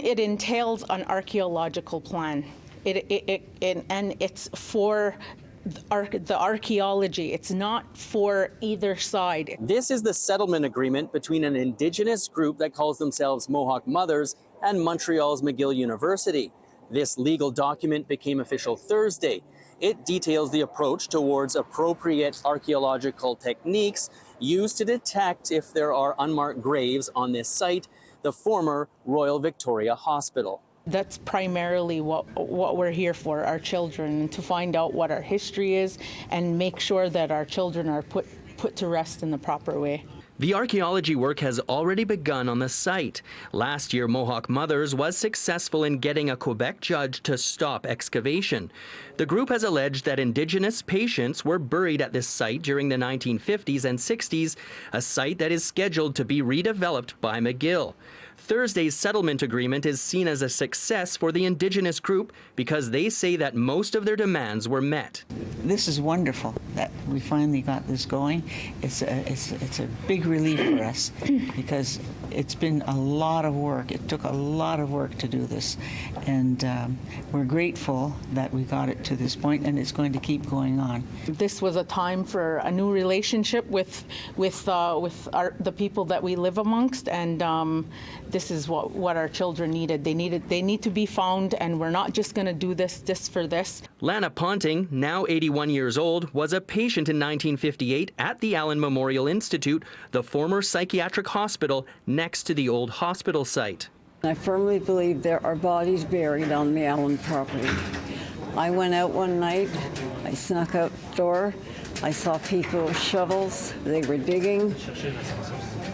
It entails an archeological plan. And it's for the archaeology. It's not for either side. This is the settlement agreement between an Indigenous group that calls themselves Mohawk Mothers and Montreal's McGill University. This legal document became official Thursday. It details the approach towards appropriate archaeological techniques used to detect if there are unmarked graves on this site, the former Royal Victoria Hospital. That's primarily what we're here for, our children, to find out what our history is and make sure that our children are put to rest in the proper way. The archaeology work has already begun on the site. Last year, Mohawk Mothers was successful in getting a Quebec judge to stop excavation. The group has alleged that Indigenous patients were buried at this site during the 1950s and 60s, a site that is scheduled to be redeveloped by McGill. Thursday's settlement agreement is seen as a success for the Indigenous group because they say that most of their demands were met. This is wonderful that we finally got this going. It's a big relief for us because it's been a lot of work. It took a lot of work to do this, and we're grateful that we got it to this point, and it's going to keep going on. This was a time for a new relationship with the people that we live amongst, and this is what our children needed. They need to be found, and we're not just going to do this for this. Lana Ponting, now 81 years old, was a patient in 1958 at the Allen Memorial Institute, the former psychiatric hospital next to the old hospital site. I firmly believe there are bodies buried on the Allen property. I went out one night, I snuck out the door, I saw people with shovels, they were digging,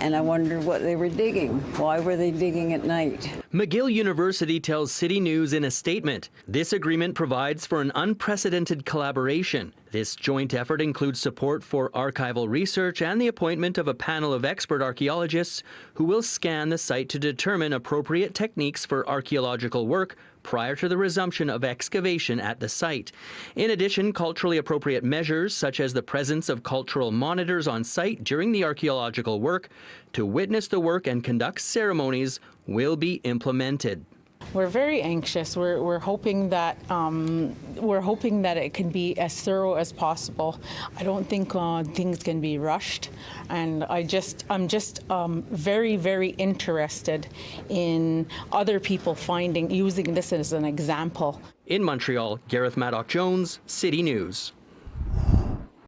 and I wondered what they were digging. Why were they digging at night? McGill University tells City News in a statement, this agreement provides for an unprecedented collaboration. This joint effort includes support for archival research and the appointment of a panel of expert archaeologists who will scan the site to determine appropriate techniques for archaeological work prior to the resumption of excavation at the site. In addition, culturally appropriate measures such as the presence of cultural monitors on site during the archaeological work to witness the work and conduct ceremonies will be implemented. We're very anxious. We're hoping that it can be as thorough as possible. I don't think things can be rushed, and I'm just very, very interested in other people using this as an example. In Montreal, Gareth Madoc-Jones, City News.